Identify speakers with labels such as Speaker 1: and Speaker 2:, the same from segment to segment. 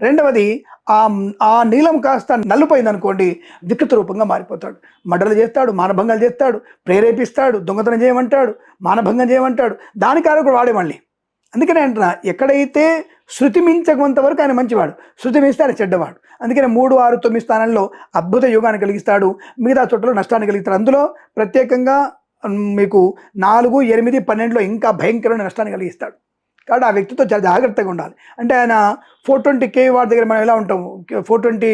Speaker 1: రెండవది ఆ ఆ నీలం కాస్త నల్లుపోయిందనుకోండి, వికృత రూపంగా మారిపోతాడు. మర్డర్లు చేస్తాడు, మానభంగాలు చేస్తాడు, ప్రేరేపిస్తాడు, దొంగతనం చేయమంటాడు, మానభంగం చేయమంటాడు. దాని కారకుడు వాడే మళ్ళీ. అందుకనే అంటున్నా, ఎక్కడైతే శృతి మించకంత వరకు ఆయన మంచివాడు, శృతి మించితే ఆయన చెడ్డవాడు. అందుకనే 3, 6, 9 స్థానంలో అద్భుత యోగాన్ని కలిగిస్తాడు, మిగతా చోట్ల నష్టాన్ని కలిగిస్తాడు. అందులో ప్రత్యేకంగా మీకు 4, 8, 12లో ఇంకా భయంకరమైన నష్టాన్ని కలిగిస్తాడు. కాబట్టి ఆ వ్యక్తితో చాలా జాగ్రత్తగా ఉండాలి. అంటే ఆయన 420 kV వాట్ దగ్గర మనం ఎలా ఉంటాము, 420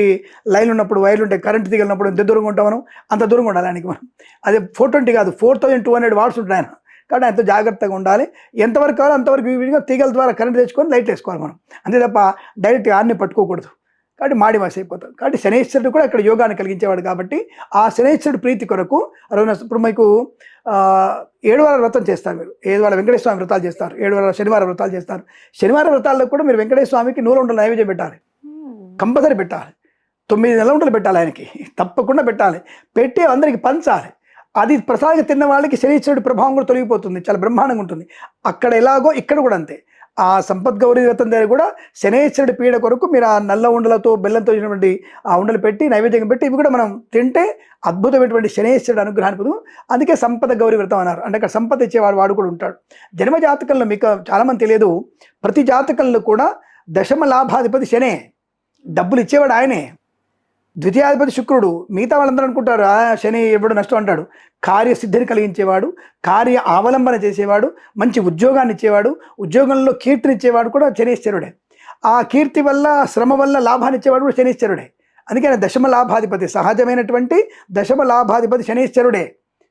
Speaker 1: లైన్లు ఉన్నప్పుడు, వైర్లు ఉంటాయి, కరెంట్ దిగినప్పుడు ఎంత దూరంగా ఉంటాం మనం, అంత దూరంగా ఉండాలి ఆయనకి మనం. అదే 420 కాదు, 4200 వాట్స్ ఉంటాయి ఆయన. కాబట్టి ఆయనతో జాగ్రత్తగా ఉండాలి. ఎంతవరకు కావాలో అంతవరకు విడిగా తీగల ద్వారా కరెంట్ తెచ్చుకొని లైట్ వేసుకోవాలి మనం, అంతే తప్ప డైరెక్ట్గా ఆన్ని పట్టుకోకూడదు. కాబట్టి మాడి మాసి అయిపోతాడు. కాబట్టి శనైశ్వరుడు కూడా ఇక్కడ యోగాన్ని కలిగించేవాడు. కాబట్టి ఆ శనైశ్వరుడు ప్రీతి కొరకు ఇప్పుడు మీకు 7 వారాల వ్రతం చేస్తారు మీరు, 7 వారాల వెంకటేశ్వర స్వామి వ్రతాలు చేస్తారు, 7 వారాల శనివారం వ్రతాలు చేస్తారు. శనివారం వ్రతాల్లో కూడా మీరు వెంకటేశ్వర స్వామికి 100 నైవేద్యం పెట్టాలి, కంపల్సరీ పెట్టాలి. 9 నెలల ఉండలు పెట్టాలి ఆయనకి, తప్పకుండా పెట్టాలి. పెట్టి అందరికి పంచాలి. అది ప్రసాదంగా తిన్న వాళ్ళకి శనీశ్వరుడి ప్రభావం కూడా తొలగిపోతుంది, చాలా బ్రహ్మాండంగా ఉంటుంది. అక్కడ ఎలాగో ఇక్కడ కూడా అంతే. ఆ సంపత్ గౌరీ వ్రతం దగ్గర కూడా శనైశ్వరుడి పీడ కొరకు మీరు ఆ నల్ల ఉండలతో బెల్లంతో చేసినటువంటి ఆ ఉండలు పెట్టి నైవేద్యం పెట్టి ఇవి కూడా మనం తింటే అద్భుతమైనటువంటి శనైశ్వరుడు అనుగ్రహాన్ని పొందు. అందుకే సంపద గౌరీ వ్రతం అన్నారు. అంటే అక్కడ సంపద ఇచ్చేవాడు వాడు కూడా ఉంటాడు. జన్మ జాతకంలో మీకు చాలామంది తెలియదు, ప్రతి జాతకంలో కూడా దశమ లాభాధిపతి శనే, డబ్బులు ఇచ్చేవాడు ఆయనే. ద్వితీయాధిపతి శుక్రుడు. మిగతా వాళ్ళందరూ అనుకుంటారు శని ఎప్పుడు నష్టం అంటాడు. కార్యసిద్ధిని కలిగించేవాడు, కార్య అవలంబన చేసేవాడు, మంచి ఉద్యోగాన్ని ఇచ్చేవాడు, ఉద్యోగంలో కీర్తిని ఇచ్చేవాడు కూడా శనీశ్వరుడే. ఆ కీర్తి వల్ల, శ్రమ వల్ల లాభాన్ని ఇచ్చేవాడు కూడా శనీశ్వరుడే. అందుకని దశమ లాభాధిపతి, సహజమైనటువంటి దశమ లాభాధిపతి శనీశ్వరుడే,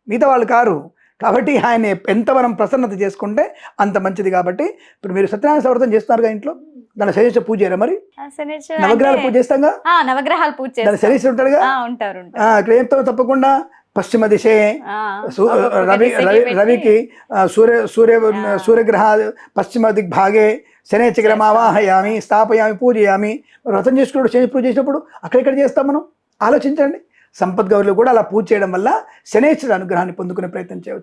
Speaker 1: మిగతా వాళ్ళు కారు. కాబట్టి ఆయన ఎంత మనం ప్రసన్నత చేసుకుంటే అంత మంచిది. కాబట్టి ఇప్పుడు మీరు సత్యనారాయణ వ్రతం చేస్తున్నారుగా ఇంట్లో, దాని శనీశ్వర పూజ చేయరా మరి? నవగ్రహాల పూజ చేస్తాగా,
Speaker 2: నవగ్రహాలు పూజ
Speaker 1: దాని శనీశ్వరుడు ఉంటాడుగా. ఇక్కడ ఏం తప్పకుండా పశ్చిమ దిశే రవికి సూర్యగ్రహ పశ్చిమ దిగ్భాగే శనైశ్చగ్రహం ఆవాహయామి స్థాపయామి పూజయామి. వ్రతం చేసుకున్నప్పుడు శని పూజ చేసినప్పుడు అక్కడెక్కడ చేస్తాం మనం ఆలోచించండి. సంపత్ గౌరిలో కూడా అలా పూజ చేయడం వల్ల శనైశ్వరుడు అనుగ్రహాన్ని పొందుకునే ప్రయత్నం చేయవచ్చు.